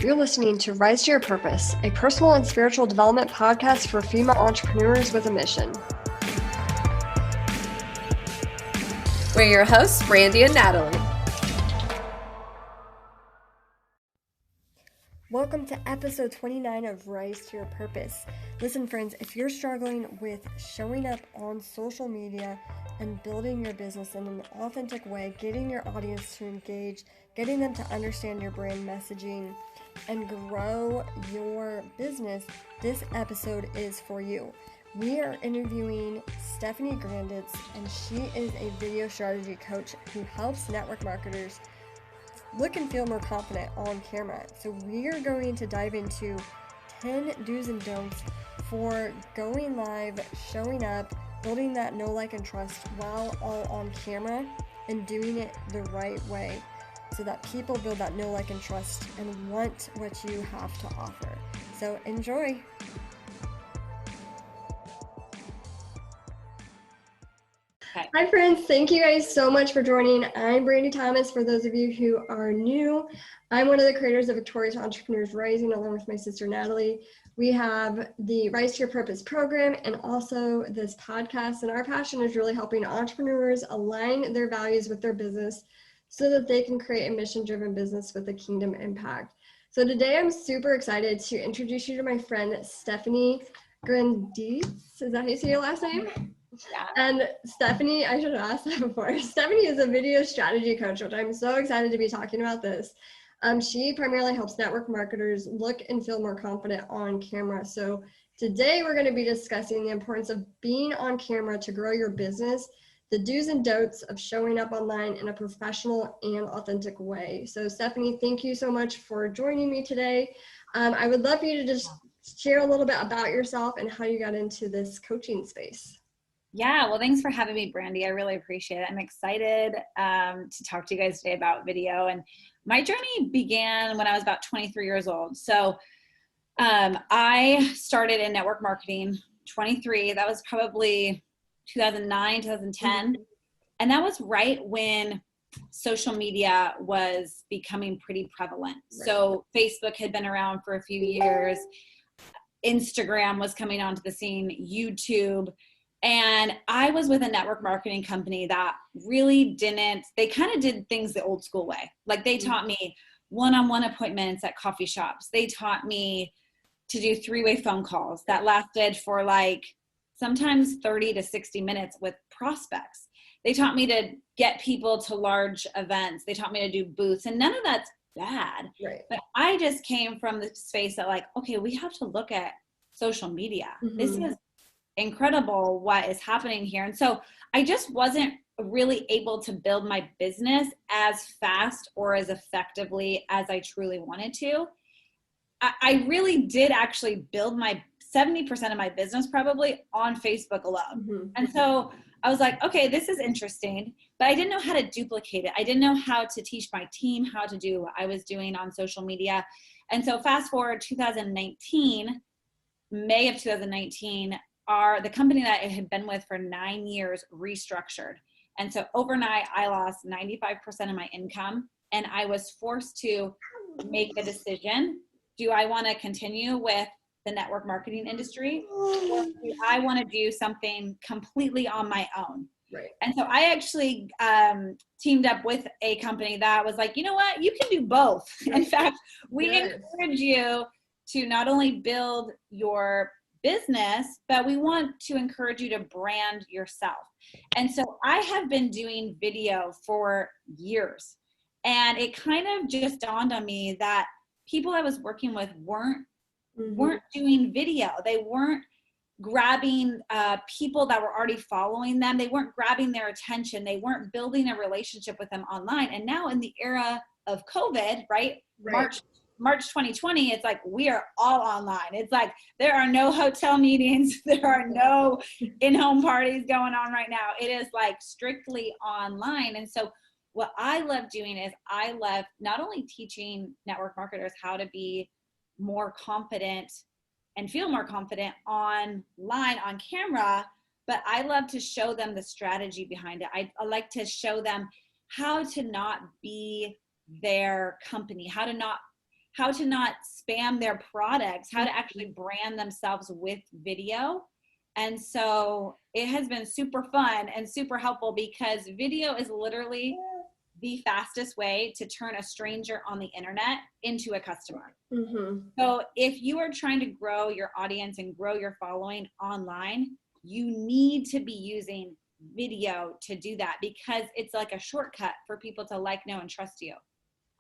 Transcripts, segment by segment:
You're listening to Rise to Your Purpose, a personal and spiritual development podcast for female entrepreneurs with a mission. We're your hosts, Brandie and Natalie. Welcome to episode 29 of Rise to Your Purpose. Listen, friends, if you're struggling with showing up on social media and building your business in an authentic way, getting your audience to engage, getting them to understand your brand messaging, and grow your business, this episode is for you. We are interviewing Stephanie Granditz, and she is a video strategy coach who helps network marketers look and feel more confident on camera. So we are going to dive into 10 do's and don'ts for going live, showing up, building that know, like, and trust while all on camera, and doing it the right way so that people build that know, like, and trust and want what you have to offer. So enjoy. Hi friends, thank you guys so much for joining. I'm Brandie Thomas. For those of you who are new, I'm one of the creators of Victorious Entrepreneurs Rising, along with my sister Natalie. We have the Rise to Your Purpose program and also this podcast, and our passion is really helping entrepreneurs align their values with their business so that they can create a mission-driven business with a kingdom impact. So today I'm super excited to introduce you to my friend Stephanie Granditz. Is that how you say your last name? Yeah. And Stephanie, I should have asked that before. Stephanie is a video strategy coach, which I'm so excited to be talking about this. She primarily helps network marketers look and feel more confident on camera. So today we're going to be discussing the importance of being on camera to grow your business, the do's and don'ts of showing up online in a professional and authentic way. So Stephanie, thank you so much for joining me today. I would love for you to just share a little bit about yourself and how you got into this coaching space. Yeah, well, thanks for having me, Brandie. I really appreciate it. I'm excited to talk to you guys today about video. And my journey began when I was about 23 years old. So I started in network marketing, 23. That was probably 2009, 2010. And that was right when social media was becoming pretty prevalent. Right. So Facebook had been around for a few years. Instagram was coming onto the scene, YouTube. And I was with a network marketing company that really they kind of did things the old school way. Like they taught me one-on-one appointments at coffee shops. They taught me to do three-way phone calls that lasted for like sometimes 30 to 60 minutes with prospects. They taught me to get people to large events. They taught me to do booths, and none of that's bad. Right. But I just came from the space that like, okay, we have to look at social media. Mm-hmm. This is incredible what is happening here. And so I just wasn't really able to build my business as fast or as effectively as I truly wanted to. I really did actually build my 70% of my business probably on Facebook alone. Mm-hmm. And so I was like, okay, this is interesting, but I didn't know how to duplicate it. I didn't know how to teach my team how to do what I was doing on social media. And so fast forward 2019, May of 2019, the company that I had been with for 9 years restructured. And so overnight, I lost 95% of my income, and I was forced to make a decision. Do I want to continue with the network marketing industry, or do I want to do something completely on my own? Right. And so I actually teamed up with a company that was like, you know what, you can do both. Right. In fact, we encourage you to not only build your business, but we want to encourage you to brand yourself. And so I have been doing video for years, and it kind of just dawned on me that people I was working with weren't doing video. They weren't grabbing people that were already following them. They weren't grabbing their attention. They weren't building a relationship with them online. And now in the era of COVID, right? March 2020, it's like we are all online. It's like there are no hotel meetings. There are no in-home parties going on right now. It is like strictly online. And so what I love doing is I love not only teaching network marketers how to be more confident and feel more confident online, on camera, but I love to show them the strategy behind it. I like to show them how to not be their company, how to not how to not spam their products, how to actually brand themselves with video. And so it has been super fun and super helpful because video is literally the fastest way to turn a stranger on the internet into a customer. So if you are trying to grow your audience and grow your following online, you need to be using video to do that because it's like a shortcut for people to like, know, and trust you.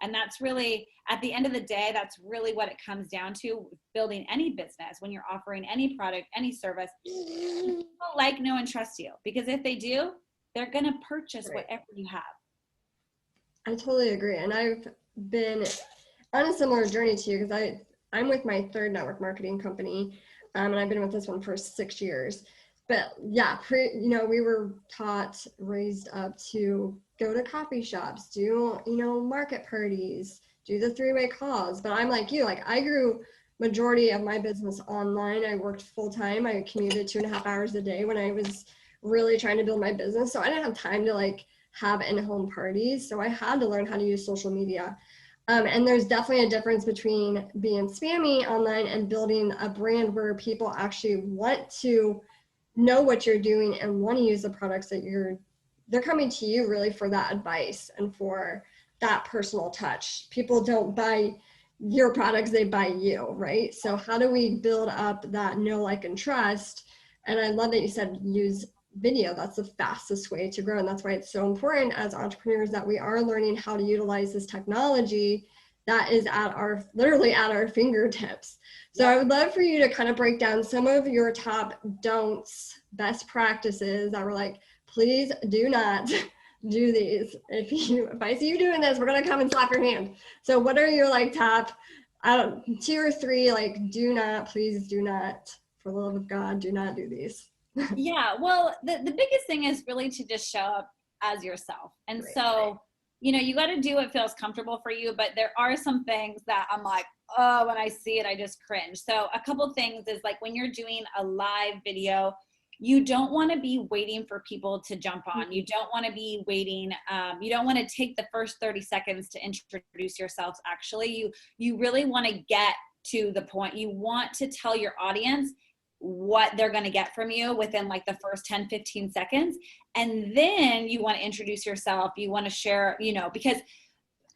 And that's really, at the end of the day, that's really what it comes down to building any business. When you're offering any product, any service, people like, know, and trust you. Because if they do, they're going to purchase whatever you have. I totally agree. And I've been on a similar journey to you because I'm with my third network marketing company, and I've been with this one for 6 years. But yeah, we were taught, raised up to go to coffee shops, do, market parties, do the 3-way calls. But I'm like you, like I grew majority of my business online. I worked full time. I commuted 2.5 hours a day when I was really trying to build my business. So I didn't have time to like have in-home parties. So I had to learn how to use social media. And there's definitely a difference between being spammy online and building a brand where people actually want to know what you're doing and want to use the products that they're coming to you really for that advice and for that personal touch. People don't buy your products, they buy you, right? So how do we build up that know, like, and trust? And I love that you said use video. That's the fastest way to grow. And that's why it's so important as entrepreneurs that we are learning how to utilize this technology that is literally at our fingertips. So I would love for you to kind of break down some of your top don'ts, best practices that were like, please do not do these. If I see you doing this, we're going to come and slap your hand. So what are your like top 2 or 3, like, please do not, for the love of God, do not do these. Yeah, well, the biggest thing is really to just show up as yourself. And so, you got to do what feels comfortable for you, but there are some things that I'm like, oh, when I see it, I just cringe. So a couple things is like when you're doing a live video, you don't want to be waiting for people to jump on. You don't want to be waiting. You don't want to take the first 30 seconds to introduce yourselves. Actually, you really want to get to the point. You want to tell your audience what they're going to get from you within like the first 10, 15 seconds. And then you want to introduce yourself. You want to share, because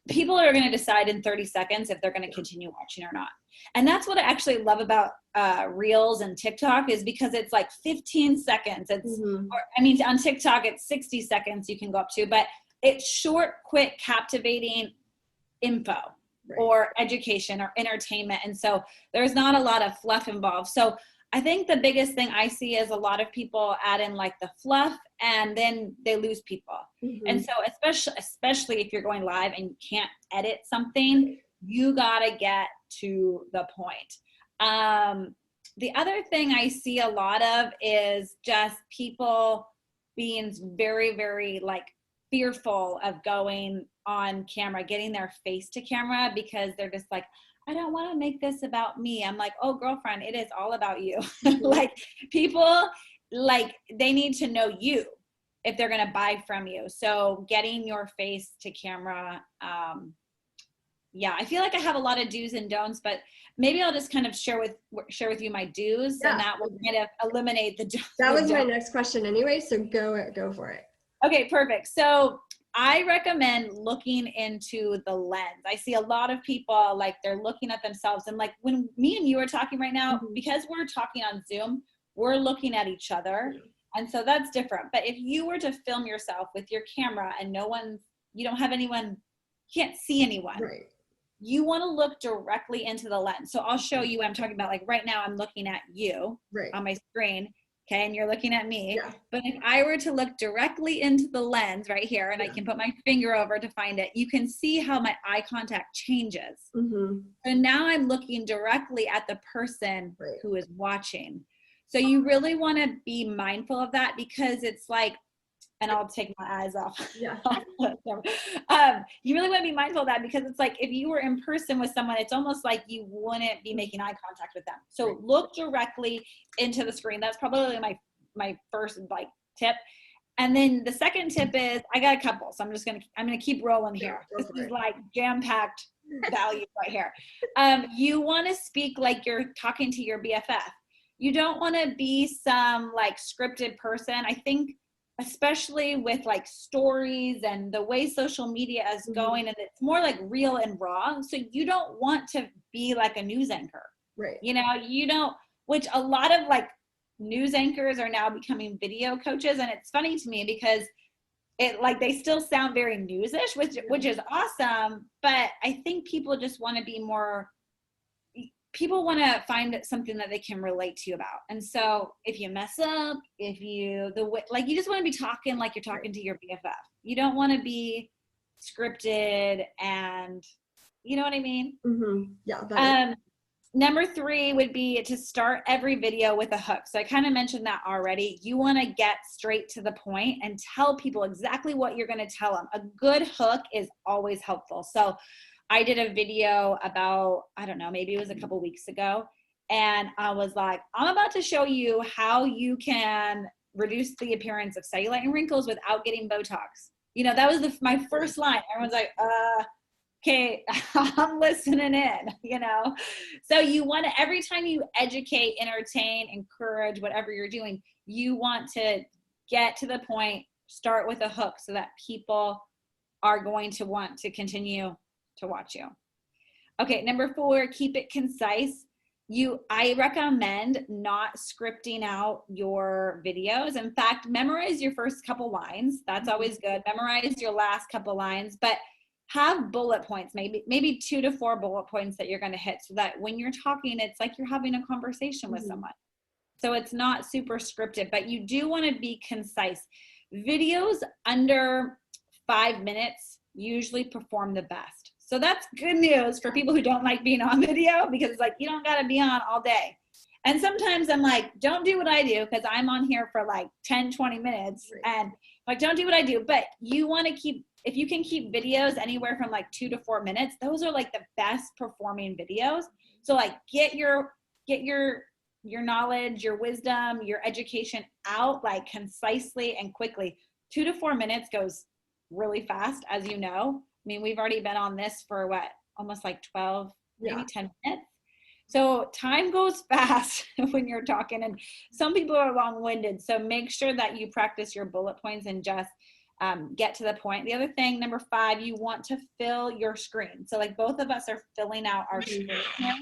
people are going to decide in 30 seconds if they're going to continue watching or not. And that's what I actually love about Reels and TikTok is because it's like 15 seconds. It's, on TikTok, it's 60 seconds you can go up to, but it's short, quick, captivating info or education or entertainment. And so there's not a lot of fluff involved. So I think the biggest thing I see is a lot of people add in like the fluff and then they lose people. And so especially if you're going live and you can't edit something, you got to get to the point. The other thing I see a lot of is just people being very, very like fearful of going on camera, getting their face to camera because they're just like, I don't want to make this about me. I'm like, oh, girlfriend, it is all about you. Like people, like they need to know you if they're going to buy from you. So getting your face to camera. I feel like I have a lot of do's and don'ts, but maybe I'll just kind of share with you my do's and that will kind of eliminate the don'ts. That was my next question anyway. So go for it. Okay, perfect. So I recommend looking into the lens. I see a lot of people like they're looking at themselves and like when me and you are talking right now, because we're talking on Zoom, we're looking at each other. And so that's different. But if you were to film yourself with your camera and you don't have anyone, you can't see anyone. Right. You want to look directly into the lens. So I'll show you what I'm talking about. Like right now I'm looking at you on my screen. Okay, and you're looking at me. Yeah. But if I were to look directly into the lens right here, and I can put my finger over to find it, you can see how my eye contact changes. So now I'm looking directly at the person who is watching. So you really want to be mindful of that because it's like, and I'll take my eyes off. Yeah. You really want to be mindful of that because it's like if you were in person with someone, it's almost like you wouldn't be making eye contact with them. So look directly into the screen. That's probably my first like tip. And then the second tip is I got a couple, so I'm gonna keep rolling here. This is like jam-packed value right here. You want to speak like you're talking to your BFF. You don't want to be some like scripted person. I think especially with like stories and the way social media is going, and it's more like real and raw. So you don't want to be like a news anchor. Right. You know, you don't, which a lot of like news anchors are now becoming video coaches. And it's funny to me because it like they still sound very newsish, which is awesome. But I think people just want to be more, people want to find something that they can relate to you about. And so if you mess up, if you, like, you just want to be talking like you're talking to your BFF. You don't want to be scripted and, you know what I mean? Yeah. Number 3 would be to start every video with a hook. So I kind of mentioned that already. You want to get straight to the point and tell people exactly what you're going to tell them. A good hook is always helpful. So I did a video about, I don't know, maybe it was a couple weeks ago. And I was like, I'm about to show you how you can reduce the appearance of cellulite and wrinkles without getting Botox. You know, that was my first line. Everyone's like, okay, I'm listening in, you know? So you want to, every time you educate, entertain, encourage, whatever you're doing, you want to get to the point, start with a hook so that people are going to want to continue to watch you. Okay, number 4, keep it concise. I recommend not scripting out your videos. In fact, memorize your first couple lines. That's always good. Memorize your last couple lines, but have bullet points, maybe 2 to 4 bullet points that you're going to hit so that when you're talking, it's like you're having a conversation with someone. So it's not super scripted, but you do want to be concise. Videos under 5 minutes usually perform the best. So that's good news for people who don't like being on video, because it's like, you don't got to be on all day. And sometimes I'm like, don't do what I do, because I'm on here for like 10, 20 minutes and like, don't do what I do. But you want to keep, if you can keep videos anywhere from like 2 to 4 minutes, those are like the best performing videos. So like get your knowledge, your wisdom, your education out like concisely and quickly. 2 to 4 minutes goes really fast, as you know. I mean, we've already been on this for what, almost like 12, maybe 10 minutes. So time goes fast when you're talking, and some people are long-winded. So make sure that you practice your bullet points and just get to the point. The other thing, number 5, you want to fill your screen. So like both of us are filling out our screen here.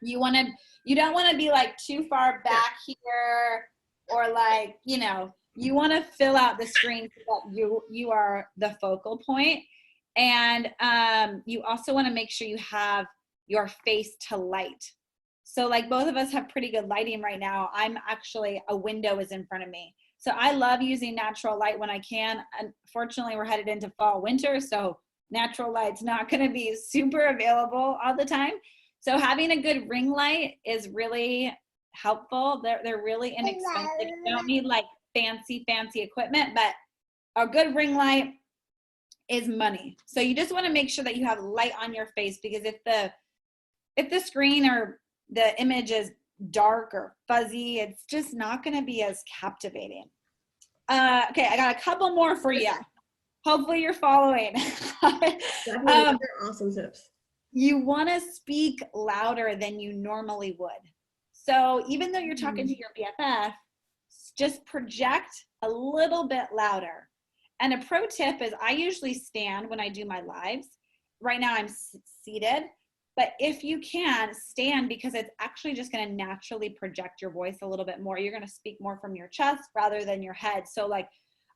You don't want to be like too far back here, or like, you know, you want to fill out the screen so that you are the focal point. And you also want to make sure you have your face to light. So like both of us have pretty good lighting right now. I'm actually, a window is in front of me. So I love using natural light when I can. Unfortunately, we're headed into fall, winter, so natural light's not going to be super available all the time. So having a good ring light is really helpful. They're really inexpensive. You don't need like fancy equipment, but a good ring light is money. So you just want to make sure that you have light on your face, because if the screen or the image is dark or fuzzy, it's just not going to be as captivating. Okay, I got a couple more for you. Hopefully you're following. Definitely, awesome tips. You want to speak louder than you normally would. So even though you're talking to your BFF, just project a little bit louder. And a pro tip is I usually stand when I do my lives. Right now I'm seated, but if you can, stand, because it's actually just going to naturally project your voice a little bit more. You're going to speak more from your chest rather than your head. So like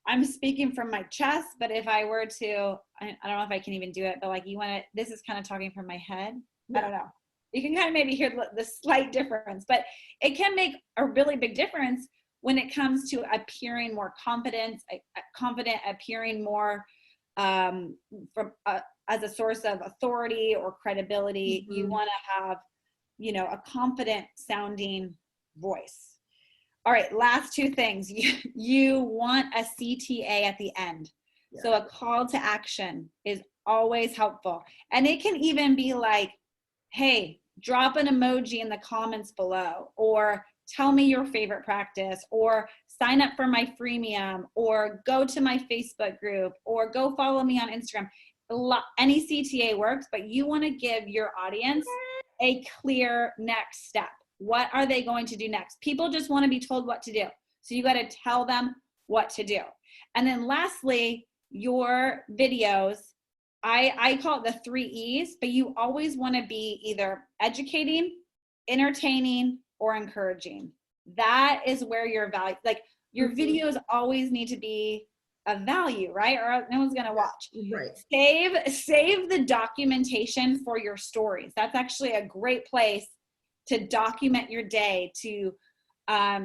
I'm speaking from my chest, but if I were to, I don't know if I can even do it, but like this is kind of talking from my head. I don't know. You can kind of maybe hear the slight difference, but it can make a really big difference when it comes to appearing more confident, appearing more as a source of authority or credibility. You want to have, you know, a confident sounding voice. All right, last 2 things. You want a CTA at the end. Yeah. So a call to action is always helpful. And it can even be like, hey, drop an emoji in the comments below, or tell me your favorite practice, or sign up for my freemium, or go to my Facebook group, or go follow me on Instagram. any CTA works, but you want to give your audience a clear next step. What are they going to do next? People just want to be told what to do. So you got to tell them what to do. And then lastly, your videos, I call it the 3 E's, but you always want to be either educating, entertaining, or encouraging. That is where your value, like your videos always need to be of value, right? Or no one's going to watch. Right. Save the documentation for your stories. That's actually a great place to document your day, to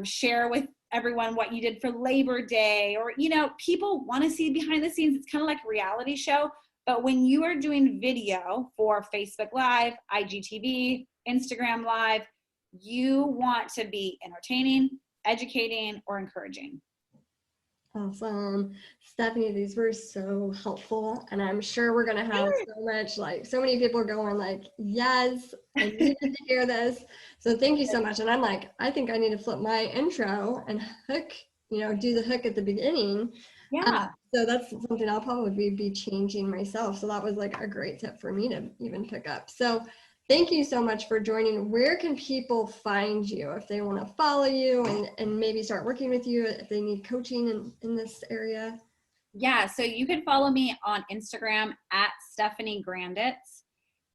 share with everyone what you did for Labor Day, or, you know, people want to see behind the scenes. It's kind of like a reality show. But when you are doing video for Facebook Live, IGTV, Instagram Live, you want to be entertaining, educating, or encouraging. Awesome. Stephanie, these were so helpful. And I'm sure we're going to have so many people are going like, yes, I needed to hear this. So thank you so much. And I'm like, I think I need to flip my intro and do the hook at the beginning. Yeah. So that's something I'll probably be changing myself. So that was like a great tip for me to even pick up. So thank you so much for joining. Where can people find you if they want to follow you and maybe start working with you if they need coaching in this area? Yeah, so you can follow me on Instagram at Stephanie Granditz.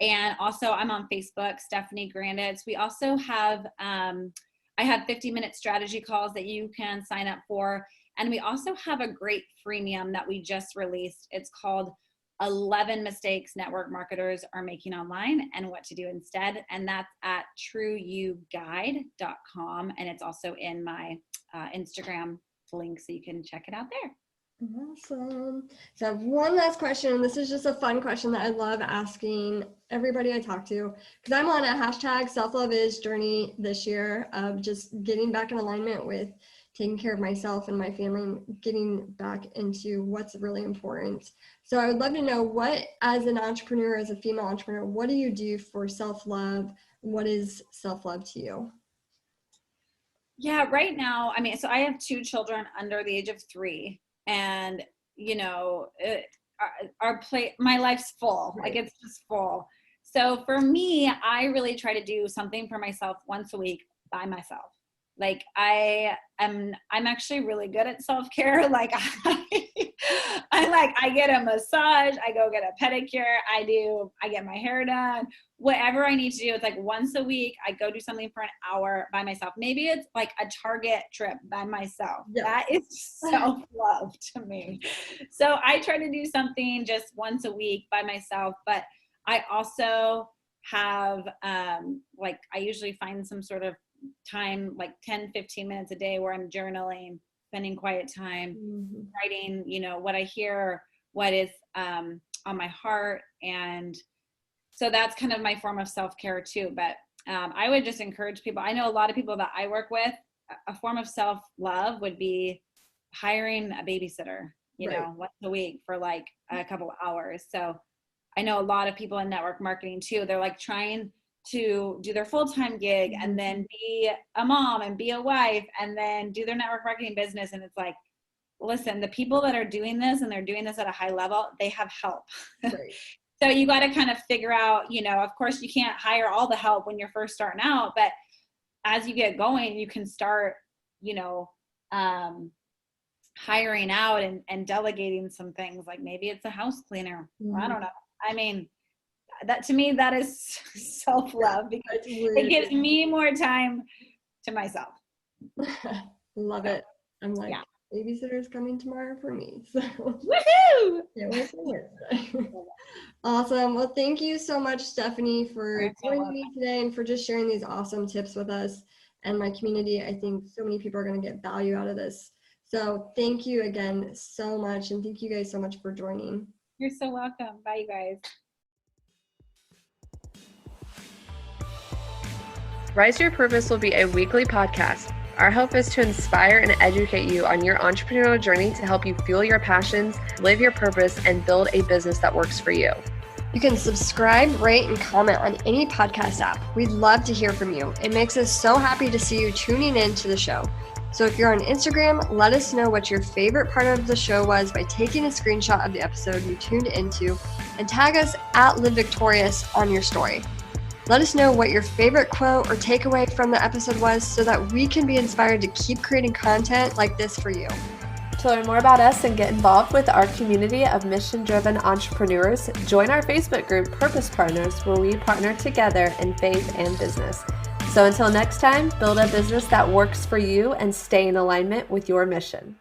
And also I'm on Facebook, Stephanie Granditz. We also have, I have 50-minute strategy calls that you can sign up for. And we also have a great freemium that we just released. It's called 11 Mistakes Network Marketers Are Making Online and What to Do Instead. And that's at trueyouguide.com. And it's also in my Instagram link, so you can check it out there. Awesome. So I have one last question, and this is just a fun question that I love asking everybody I talk to, because I'm on a hashtag self-love is journey this year of just getting back in alignment with taking care of myself and my family and getting back into what's really important. So I would love to know, what, as an entrepreneur, as a female entrepreneur, what do you do for self-love? What is self-love to you? Yeah, right now, I mean, so I have 2 children under the age of 3. And, you know, my life's full, Right. Like it's just full. So for me, I really try to do something for myself once a week by myself. Like I'm actually really good at self-care. Like I get a massage, I go get a pedicure, I get my hair done, whatever I need to do. It's like once a week, I go do something for an hour by myself. Maybe it's like a Target trip by myself. Yeah. That is self-love to me. So I try to do something just once a week by myself, but I also have, I usually find some sort of time, like 10-15 minutes a day, where I'm journaling, spending quiet time, writing, what I hear, what is on my heart. And so that's kind of my form of self-care too. But I would just encourage people. I know a lot of people that I work with, a form of self-love would be hiring a babysitter, once a week for like a couple of hours. So I know a lot of people in network marketing too, they're like trying to do their full-time gig and then be a mom and be a wife and then do their network marketing business. And it's like, listen, the people that are doing this and they're doing this at a high level, they have help. Right. So you got to kind of figure out, of course you can't hire all the help when you're first starting out, but as you get going, you can start, hiring out and delegating some things. Like maybe it's a house cleaner. I don't know. I mean, that to me, that is self-love, because it gives me more time to myself. Love it. I'm like, babysitter's coming tomorrow for me. So woohoo! Can't wait for Wednesday. Awesome. Well, thank you so much, Stephanie, for joining me today and for just sharing these awesome tips with us and my community. I think so many people are going to get value out of this. So thank you again so much. And thank you guys so much for joining. You're so welcome. Bye, you guys. Rise to Your Purpose will be a weekly podcast. Our hope is to inspire and educate you on your entrepreneurial journey to help you fuel your passions, live your purpose, and build a business that works for you. You can subscribe, rate, and comment on any podcast app. We'd love to hear from you. It makes us so happy to see you tuning in to the show. So if you're on Instagram, let us know what your favorite part of the show was by taking a screenshot of the episode you tuned into and tag us at LiveVictorious on your story. Let us know what your favorite quote or takeaway from the episode was so that we can be inspired to keep creating content like this for you. To learn more about us and get involved with our community of mission-driven entrepreneurs, join our Facebook group, Purpose Partners, where we partner together in faith and business. So until next time, build a business that works for you and stay in alignment with your mission.